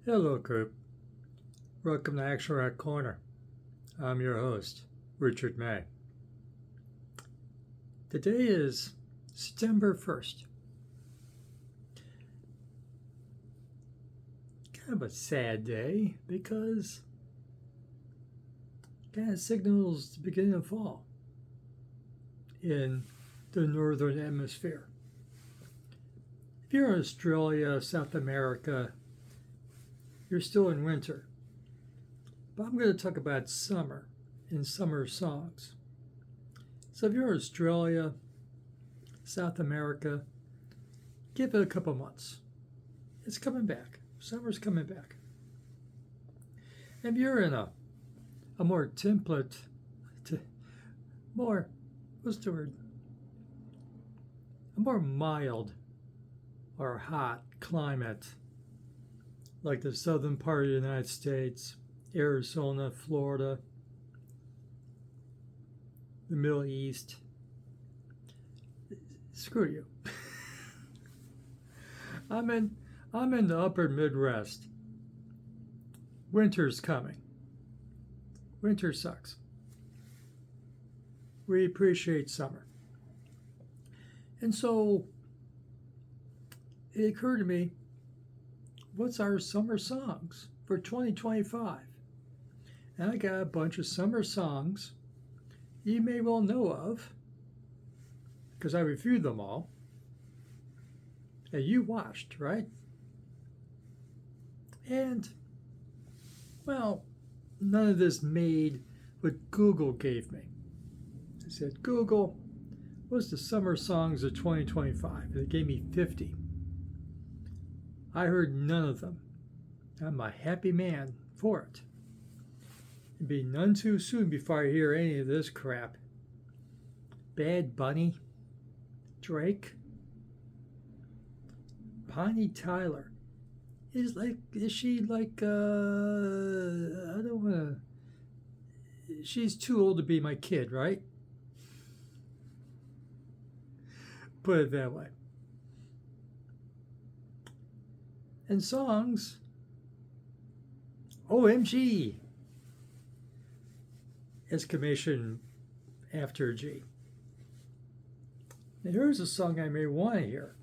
Hello, group. Welcome to Action Rock Corner. I'm your host, Richard May. Today is September 1st. Kind of a sad day because it kind of signals the beginning of fall in the northern hemisphere. If you're in Australia, South America, you're still in winter. But I'm going to talk about summer and summer songs. So if you're in Australia, South America, give it a couple months. It's coming back. Summer's coming back. If you're in a more temperate, a more mild or hot climate, like the southern part of the United States, Arizona, Florida, the Middle East, screw you. I'm in the upper Midwest. Winter's coming. Winter sucks. We appreciate summer. And so it occurred to me, what's our summer songs for 2025? And I got a bunch of summer songs you may well know of, because I reviewed them all. And you watched, right? And, well, none of this made what Google gave me. I said, Google, what's the summer songs of 2025? And they gave me 50. I heard none of them. I'm a happy man for it. It'd be none too soon before I hear any of this crap. Bad Bunny, Drake, Bonnie Tyler. Is she like, I don't want to, she's too old to be my kid, right? Put it that way. And songs, OMG! Exclamation after G. Now here's a song I may want to hear.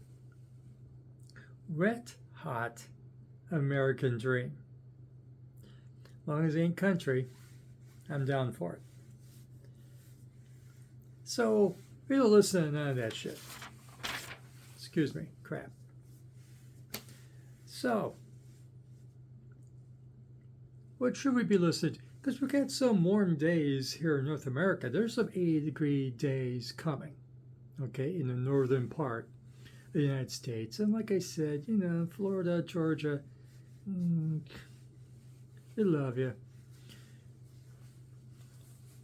Wet Hot American Dream. As long as it ain't country, I'm down for it. So, we don't listen to none of that shit. Excuse me, crap. So, what should we be listening to? Because we got some warm days here in North America. There's some 80-degree days coming, okay, in the northern part of the United States. And like I said, Florida, Georgia, they love you.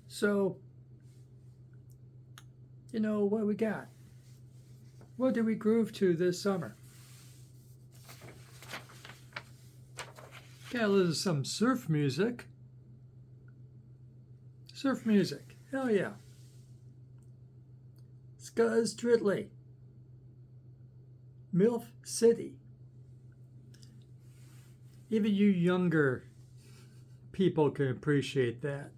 So, what we got? What did we groove to this summer? Got a little some surf music. Surf music. Hell yeah. Scuzz Twittly. MILF City. Even you younger people can appreciate that.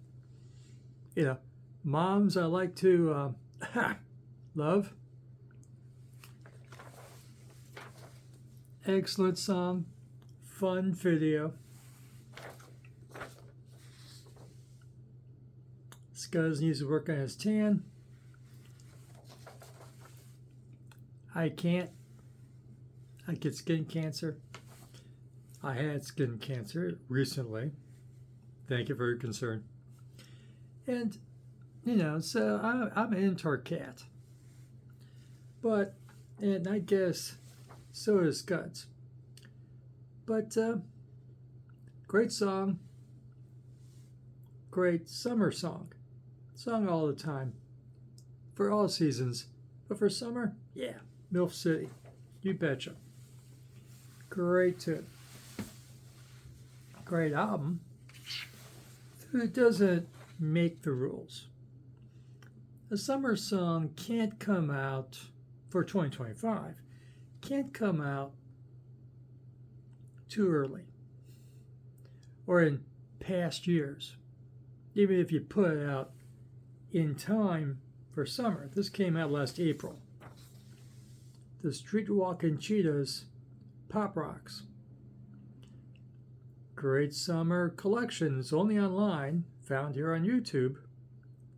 Moms I like to love. Excellent song. Fun video. Scuzz needs to work on his tan. I get skin cancer. I had skin cancer recently. Thank you for your concern. And, so I'm an indoor cat. And I guess so is Scuzz. But, great song. Great summer song. Sung all the time. For all seasons. But for summer, yeah. MILF City. You betcha. Great tune. Great album. It doesn't make the rules. A summer song can't come out for 2025. Can't come out too early. or in past years, even if you put it out in time for summer. This came out last April. The Street Walking Cheetahs Pop Rocks. Great summer collections, only online, found here on YouTube.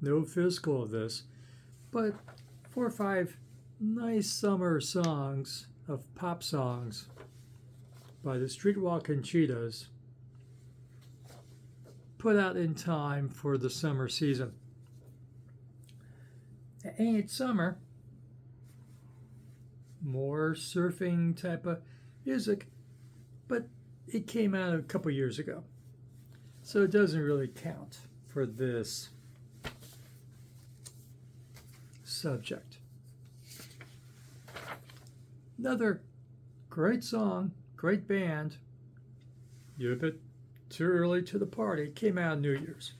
No physical of this, but 4 or 5 nice summer songs of pop songs by the Street Walking Cheetahs, put out in time for the summer season. It ain't summer. More surfing type of music, but it came out a couple years ago, so it doesn't really count for this subject. Another great song, great band. You're a bit too early to the party. Came out New Year's.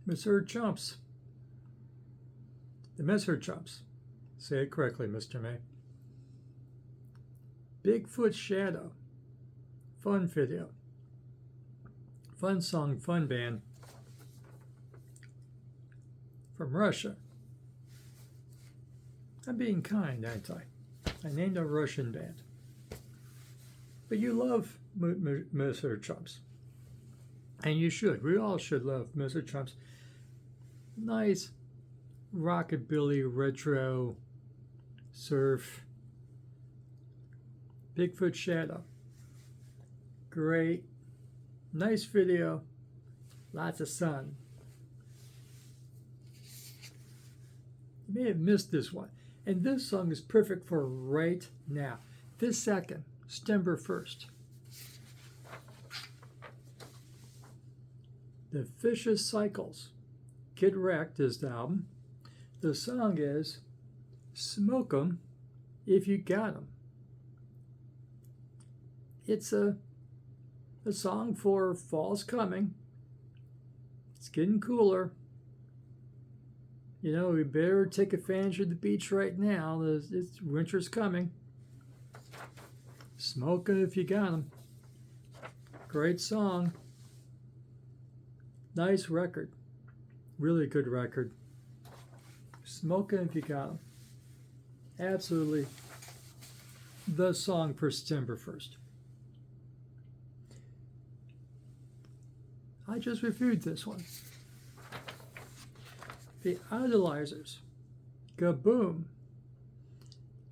Mr. Chumps. The Mr. Chumps. Say it correctly, Mr. May. Bigfoot Shadow. Fun video. Fun song, fun band. From Russia. I'm being kind, aren't I? I named a Russian band. But you love Mr. Chumps. And you should. We all should love Mr. Chumps. Nice rockabilly, retro, surf. Bigfoot Shadow. Great. Nice video. Lots of sun. You may have missed this one. And this song is perfect for right now. This second, September 1st. The Vicious Cycles. Kid Wrecked is the album. The song is Smoke 'em If You Got 'em. It's a song for fall's coming. It's getting cooler. You know, we better take advantage of the beach right now. Winter's coming. Smoke 'em if you got 'em. Great song. Nice record. Really good record. Smoke 'em if you got 'em. Absolutely the song for September 1st. I just reviewed this one. The Idolizers. Kaboom.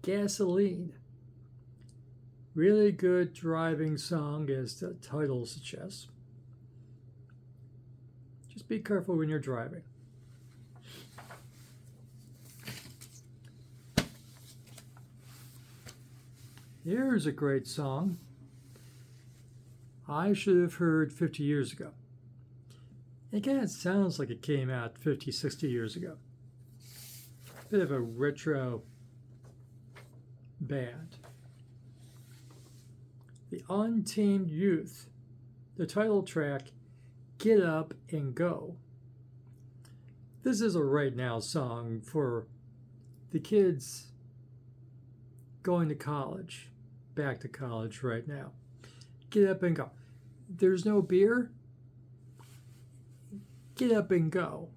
Gasoline. Really good driving song, as the title suggests. Just be careful when you're driving. Here's a great song I should have heard 50 years ago. Again, it sounds like it came out 50, 60 years ago. Bit of a retro band. The Untamed Youth. The title track, Get Up and Go. This is a right now song for the kids going to college, back to college right now. Get up and go. There's no beer. Get up and go.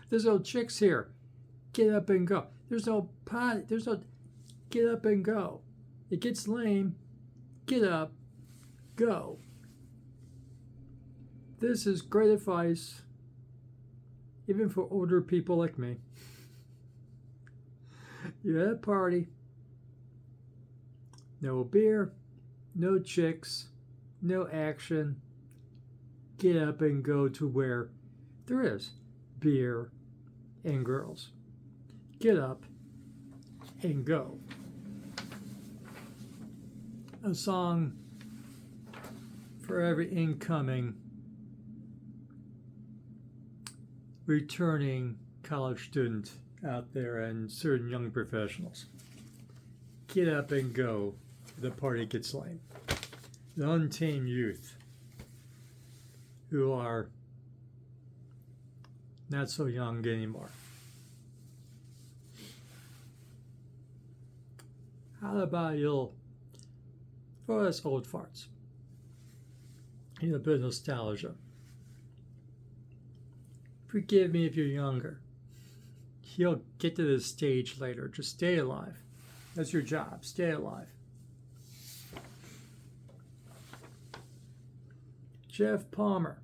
There's no chicks here. Get up and go. There's no pot. There's no get up and go. It gets lame. Get up, go. This is great advice, even for older people like me. You're at a party. No beer, no chicks, no action. Get up and go to where there is beer and girls. Get up and go. A song for every incoming, returning college student out there and certain young professionals. Get up and go. The party gets lame. The Untamed Youth, who are not so young anymore. How about you'll, for us old farts, A bit of nostalgia. Forgive me if you're younger. You'll get to this stage later. Just stay alive. That's your job. Stay alive. Jeff Palmer,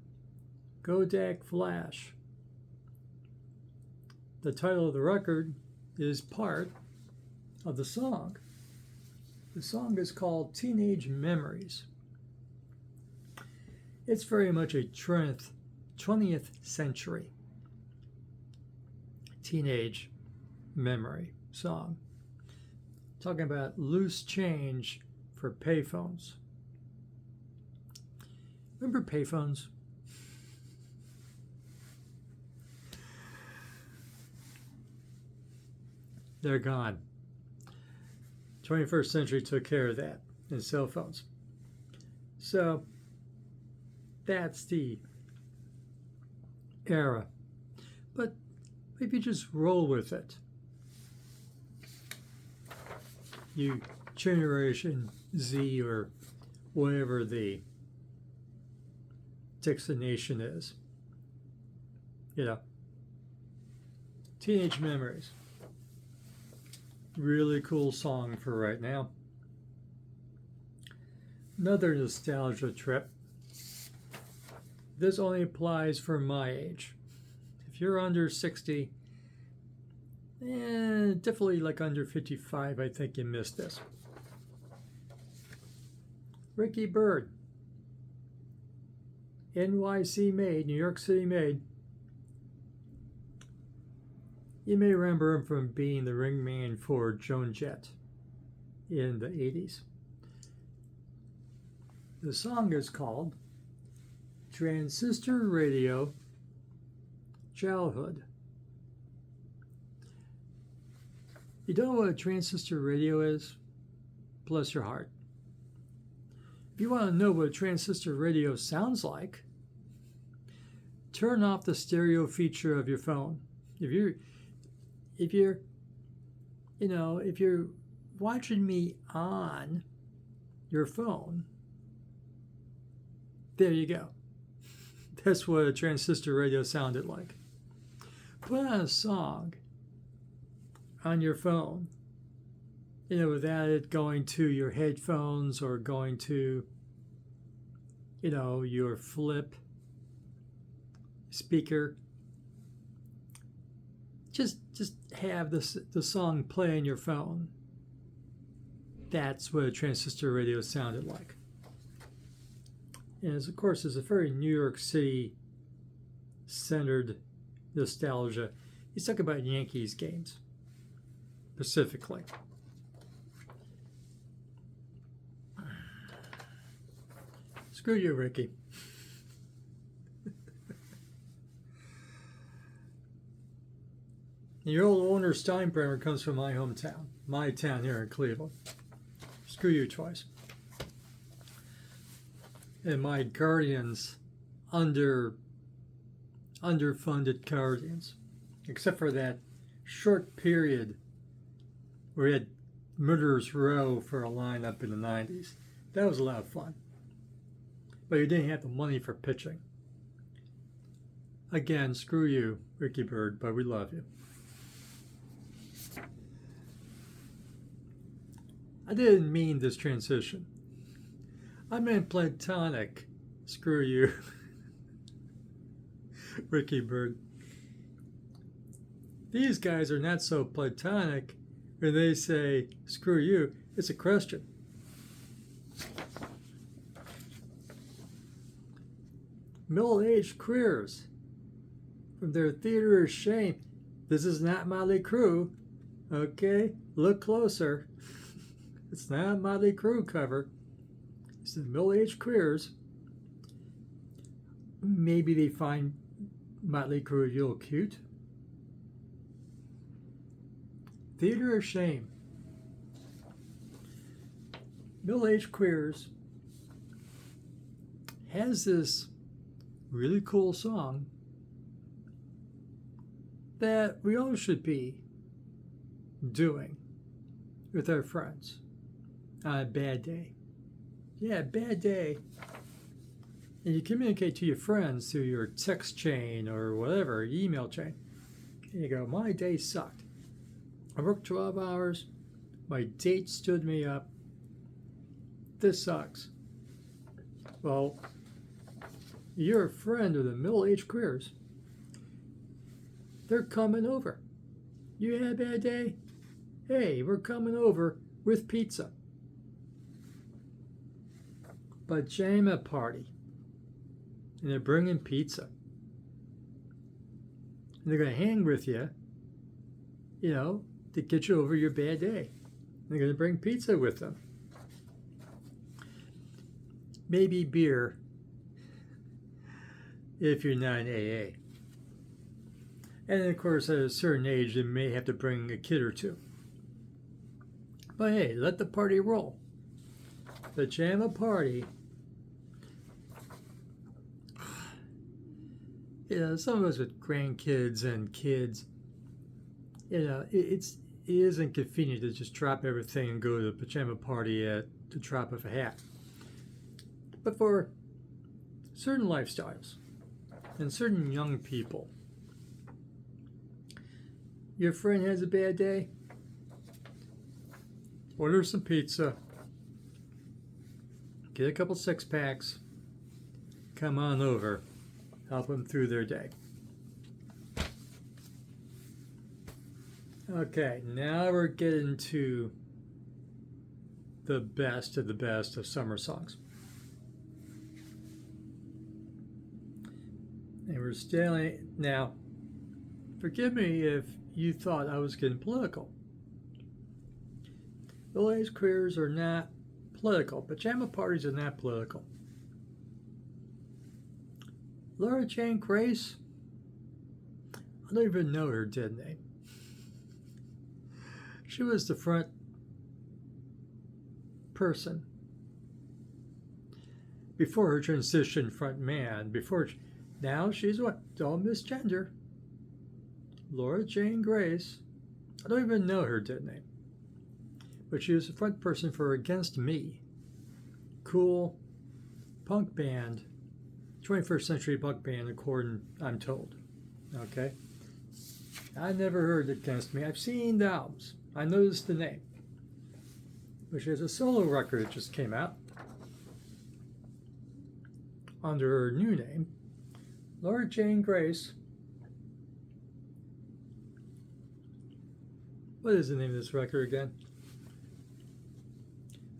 Kodak Flash. The title of the record is part of the song. The song is called Teenage Memories. It's very much a 20th century teenage memory song. Talking about loose change for payphones. Remember payphones? They're gone. 21st century took care of that in cell phones. So that's the era. But maybe just roll with it. You Generation Z or whatever the designation is. Teenage Memories. Really cool song for right now. Another nostalgia trip. This only applies for my age. If you're under 60, definitely like under 55, I think you missed this. Ricky Byrd. NYC made, New York City made. You may remember him from being the ring man for Joan Jett in the 80s. The song is called Transistor Radio Childhood. You don't know what a transistor radio is? Bless your heart. If you want to know what a transistor radio sounds like, turn off the stereo feature of your phone. If you're watching me on your phone, there you go. That's what a transistor radio sounded like. Put on a song on your phone, without it going to your headphones or going to, your flip speaker. Just have the song play on your phone. That's what a transistor radio sounded like. And of course, it's a very New York City centered nostalgia. He's talking about Yankees games, specifically. Screw you, Ricky. Your old owner Steinbrenner comes from my hometown, my town here in Cleveland. Screw you twice. And my guardians, underfunded guardians, except for that short period where we had Murderers Row for a lineup in the 90s. That was a lot of fun. But you didn't have the money for pitching. Again, screw you, Ricky Byrd, but we love you. I didn't mean this transition. I meant platonic. Screw you, Ricky Byrd. These guys are not so platonic when they say, screw you. It's a question. Middle-aged queers from their theater of shame. This is not Motley Crue. Okay, look closer. It's not a Motley Crue cover. It's the middle-aged queers. Maybe they find Motley Crue a little cute. Theater of Shame. Middle-aged queers has this really cool song that we all should be doing with our friends on a bad day. Yeah, bad day. And you communicate to your friends through your text chain or whatever, email chain. And you go, my day sucked. I worked 12 hours. My date stood me up. This sucks. Well, you're a friend of the middle-aged queers. They're coming over. You had a bad day? Hey, we're coming over with pizza. Pajama party. And they're bringing pizza. And they're going to hang with you, to get you over your bad day. And they're going to bring pizza with them. Maybe beer if you're not in AA. And of course, at a certain age, they may have to bring a kid or two. But hey, let the party roll. Pajama party. Some of us with grandkids and kids, it isn't convenient to just drop everything and go to the pajama party at the drop of a hat. But for certain lifestyles and certain young people, your friend has a bad day, order some pizza, get a couple six-packs, come on over, help them through their day. Okay, now we're getting to the best of summer songs. And we're still, now, forgive me if you thought I was getting political. Middle-aged queers are not political. Pajama parties are not political. Laura Jane Grace, I don't even know her dead name. She was the front person before her transition front man. Now she's what? All misgender. Laura Jane Grace. I don't even know her dead name. But she was the front person for Against Me. Cool punk band. 21st century punk band, according I'm told. Okay? I never heard Against Me. I've seen the albums. I noticed the name. But she has a solo record that just came out under her new name, Laura Jane Grace. What is the name of this record again?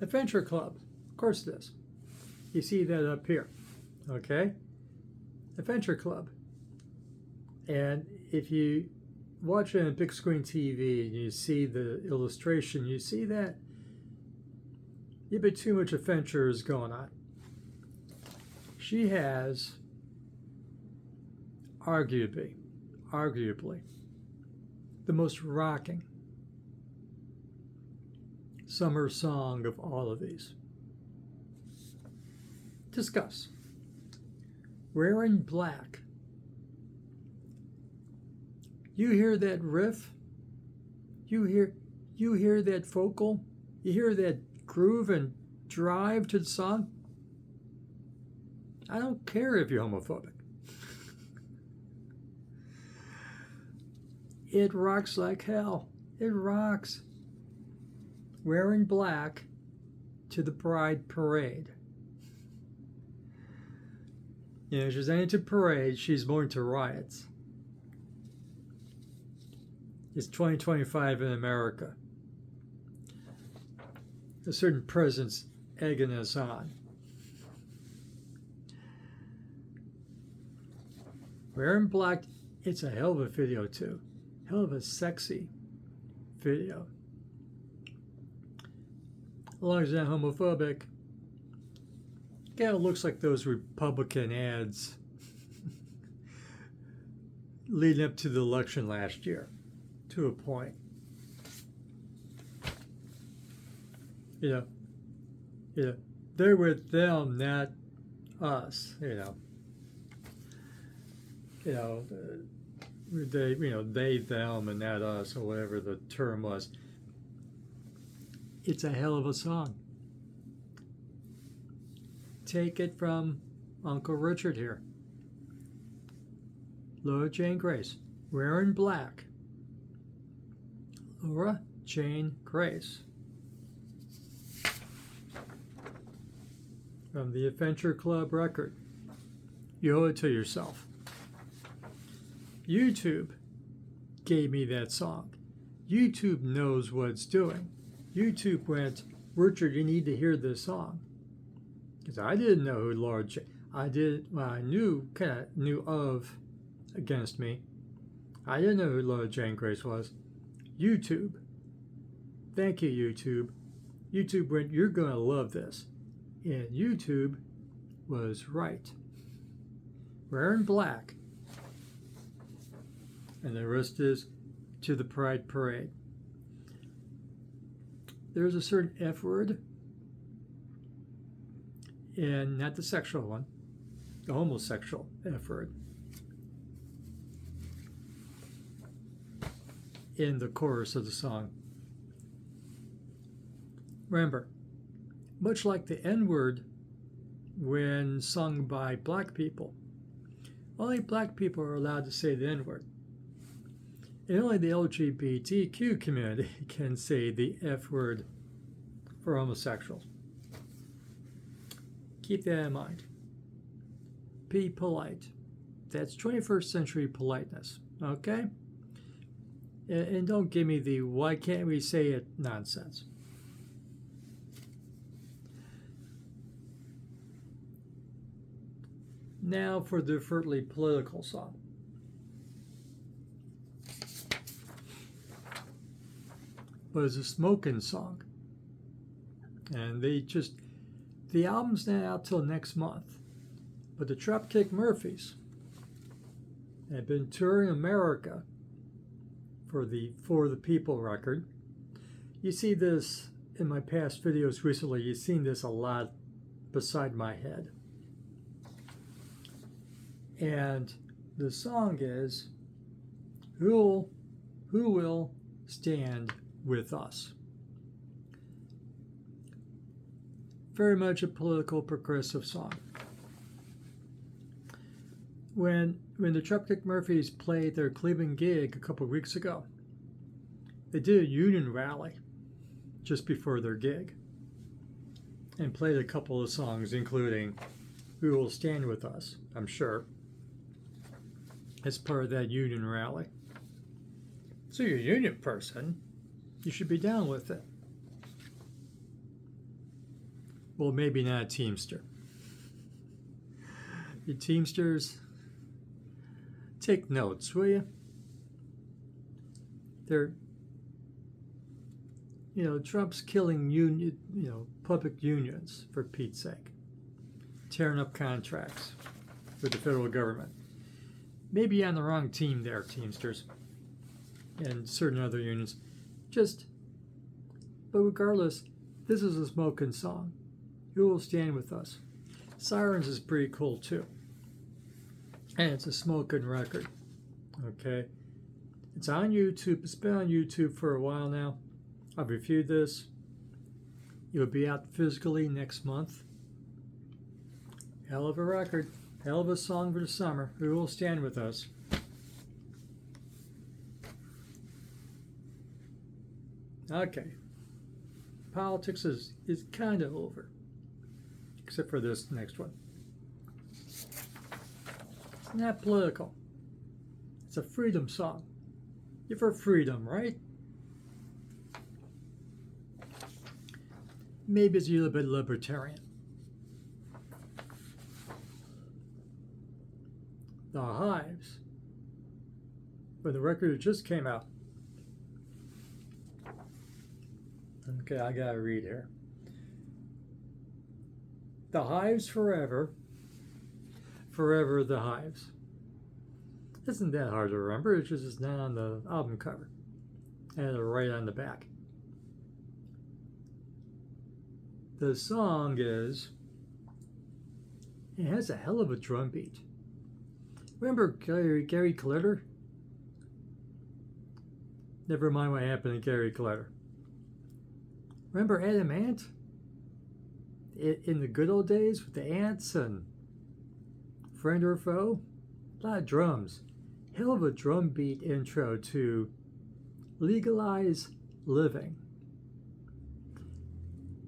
Adventure Club. Of course it is. You see that up here. Okay? Adventure Club. And if you watch it on big screen TV and you see the illustration, you see that a bit too much adventure is going on. She has arguably, the most rocking summer song of all of these. Discuss. Wearing Black. You hear that riff? You hear that vocal? You hear that groove and drive to the song? I don't care if you're homophobic. It rocks like hell. It rocks. Wearing Black to the Pride Parade. She's ain't to parade, she's going to riots. It's 2025 in America. A certain president's egging us on. Wearing Black, it's a hell of a video too. Hell of a sexy video. As long as it's not homophobic. Yeah, it looks like those Republican ads leading up to the election last year, to a point. They're with them, not us. They, them, and not us, or whatever the term was. It's a hell of a song. Take it from Uncle Richard here. Laura Jane Grace. Wearing Black. Laura Jane Grace. From the Adventure Club record. You owe it to yourself. YouTube gave me that song. YouTube knows what it's doing. YouTube went, Richard, you need to hear this song. Because I didn't know who Laura Jane... I knew of Against Me. I didn't know who Laura Jane Grace was. YouTube. Thank you, YouTube. YouTube went, you're going to love this. And YouTube was right. Wearing Black. And the rest is to the Pride Parade. There's a certain F word, and not the sexual one, the homosexual F word, in the chorus of the song. Remember, much like the N word when sung by black people, only black people are allowed to say the N word. And only the LGBTQ community can say the F word for homosexuals. Keep that in mind. Be polite. That's 21st century politeness, okay? And don't give me the why can't we say it nonsense. Now for the overtly political song. But it's a smoking song. And the album's not out till next month. But the Dropkick Murphys have been touring America for the For the People record. You see this in my past videos recently. You've seen this a lot beside my head. And the song is, Who Will Stand With Us? Very much a political progressive song. When the Dropkick Murphys played their Cleveland gig a couple of weeks ago, they did a union rally just before their gig and played a couple of songs, including Who Will Stand With Us, I'm sure, as part of that union rally. So you're a union person, you should be down with it. Well, maybe not a Teamster. You Teamsters, take notes, will you? Trump's killing public unions, for Pete's sake. Tearing up contracts with the federal government. Maybe you're on the wrong team there, Teamsters, and certain other unions. But regardless, this is a smoking song. Who Will Stand With Us? Sirens is pretty cool too. And it's a smoking record. Okay? It's on YouTube. It's been on YouTube for a while now. I've reviewed this. It'll be out physically next month. Hell of a record. Hell of a song for the summer. Who Will Stand With Us? Okay. Politics is kind of over. Except for this next one. It's not political. It's a freedom song. You're for freedom, right? Maybe it's a little bit libertarian. The Hives, when the record just came out. Okay, I gotta read here. The Hives forever. Forever the Hives. Isn't that hard to remember? It's just not on the album cover. And right on the back. The song it has a hell of a drum beat. Remember Gary Glitter? Never mind what happened to Gary Glitter. Remember Adam Ant? In the good old days with the ants and friend or foe? A lot of drums. Hell of a drum beat intro to Legalize Living.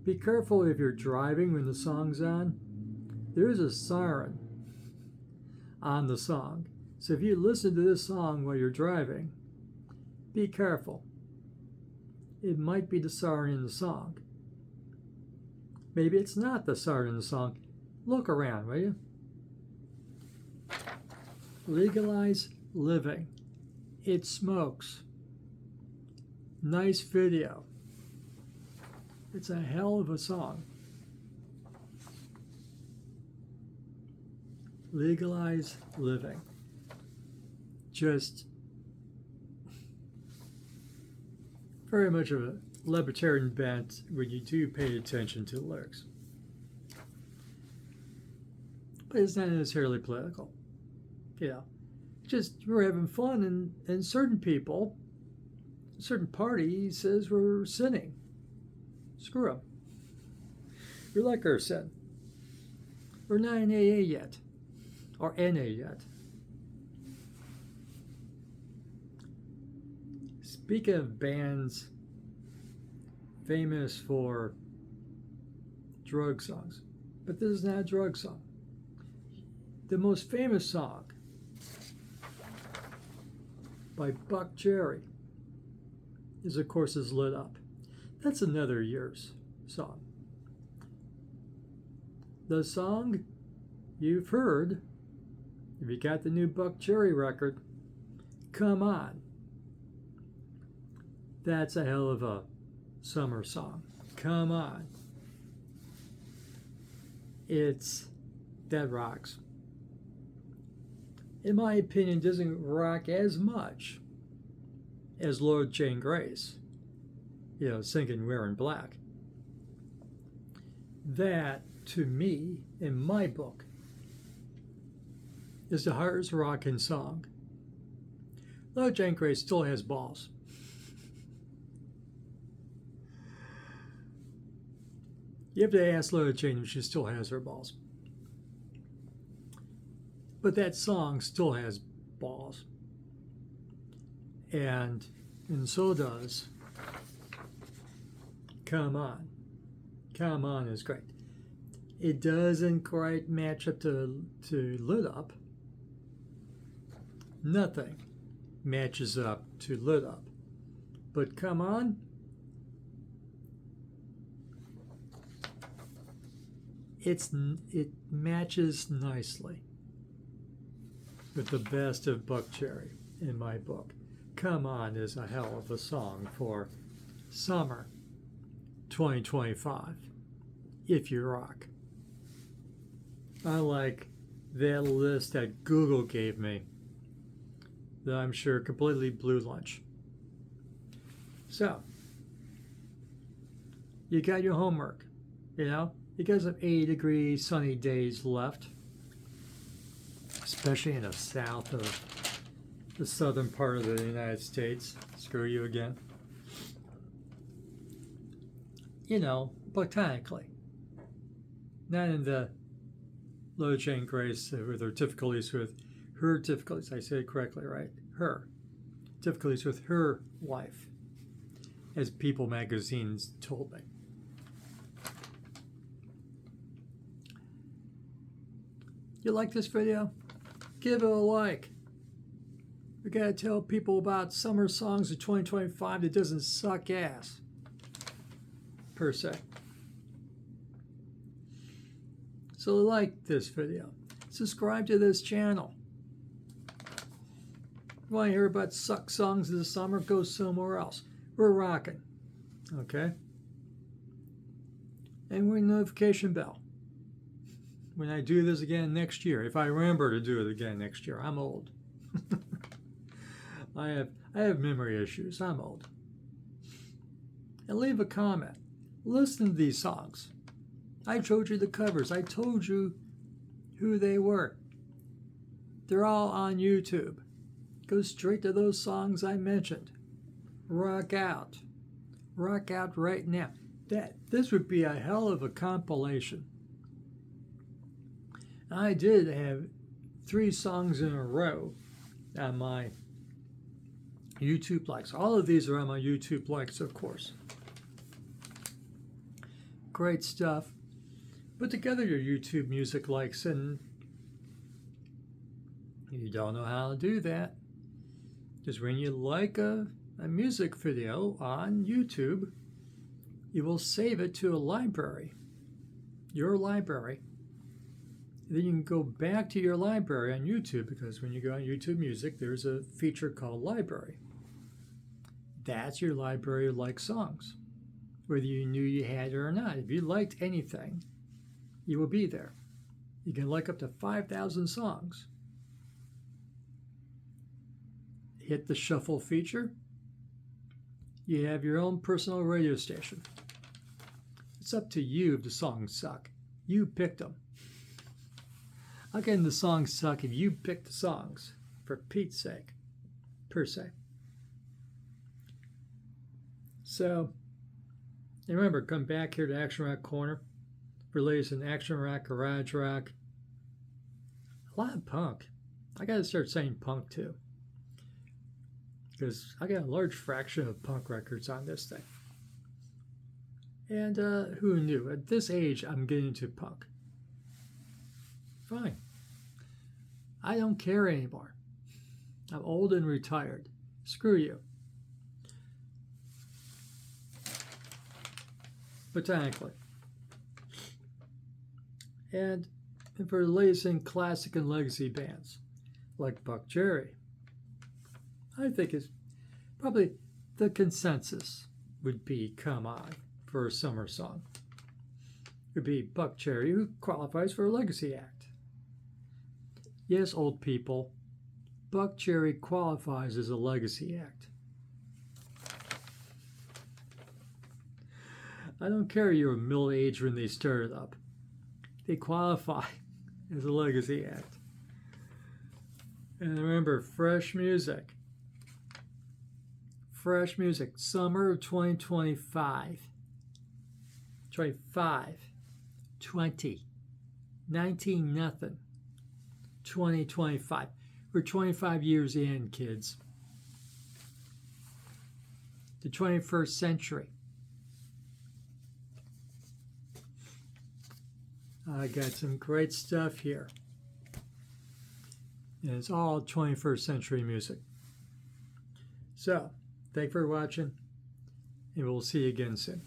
Be careful if you're driving when the song's on. There is a siren on the song. So if you listen to this song while you're driving, be careful. It might be the siren in the song. Maybe it's not the siren in the song. Look around, will you? Legalize Living. It smokes. Nice video. It's a hell of a song. Legalize Living. Just very much of a libertarian bent when you do pay attention to the lyrics. But it's not necessarily political. You know, just we're having fun, and certain people, a certain party says we're sinning. Screw them. We like our sin. We're not in AA yet, or NA yet. Speaking of bands famous for drug songs, but this is not a drug song. The most famous song by Buckcherry is, of course, is Lit Up. That's another year's song. The song you've heard, if you got the new Buckcherry record, Come On. That's a hell of a summer song. Come On. That rocks. In my opinion, doesn't rock as much as Lord Jane Grace, singing Wearing Black. That, to me, in my book, is the hardest rocking song. Lord Jane Grace still has balls. You have to ask Lord Jane if she still has her balls. But that song still has balls. And so does Come On. Come On is great. It doesn't quite match up to Lit Up. Nothing matches up to Lit Up. But Come On, it matches nicely with the best of Buckcherry in my book. Come On is a hell of a song for summer 2025, if you rock. I like that list that Google gave me that I'm sure completely blew lunch. So, you got your homework, You got some 80-degree sunny days left, especially in the south of the southern part of the United States. Screw you again. Botanically. Not in the Lord Jane Grace with her difficulties I said it correctly, right? Her difficulties with her life, as People magazines told me. You like this video? Give it a like. We gotta tell people about summer songs of 2025 that doesn't suck ass, per se. So like this video. Subscribe to this channel. You want to hear about suck songs of the summer? Go somewhere else. We're rocking. Okay? And ring the notification bell. When I do this again next year, if I remember to do it again next year. I'm old. I have memory issues. I'm old. And leave a comment. Listen to these songs. I showed you the covers. I told you who they were. They're all on YouTube. Go straight to those songs I mentioned. Rock out. Rock out right now. This would be a hell of a compilation. I did have 3 songs in a row on my YouTube likes. All of these are on my YouTube likes, of course. Great stuff. Put together your YouTube music likes, and you don't know how to do that. Just when you like a music video on YouTube, you will save it to a library, your library. Then you can go back to your library on YouTube, because when you go on YouTube Music, there's a feature called Library. That's your library of like songs, whether you knew you had it or not. If you liked anything, you will be there. You can like up to 5,000 songs. Hit the shuffle feature. You have your own personal radio station. It's up to you if the songs suck. You picked them. How can the songs suck if you picked the songs? For Pete's sake, per se. So, and remember, come back here to Action Rock Corner for latest in Action Rock, Garage Rock. A lot of punk. I gotta start saying punk too, because I got a large fraction of punk records on this thing. And who knew? At this age, I'm getting into punk. Fine. I don't care anymore. I'm old and retired. Screw you. Botanically. And for the latest in classic and legacy bands, like Buckcherry, I think it's probably the consensus would be Come On for a summer song. It would be Buckcherry, who qualifies for a legacy act. Yes, old people, Buckcherry qualifies as a legacy act. I don't care you were middle-aged when they started up. They qualify as a legacy act. And remember, fresh music. Fresh music. Summer of 2025. 25. 20. 19 nothing. 2025. We're 25 years in, kids. The 21st century. I got some great stuff here. And it's all 21st century music. So, thanks for watching, and we'll see you again soon.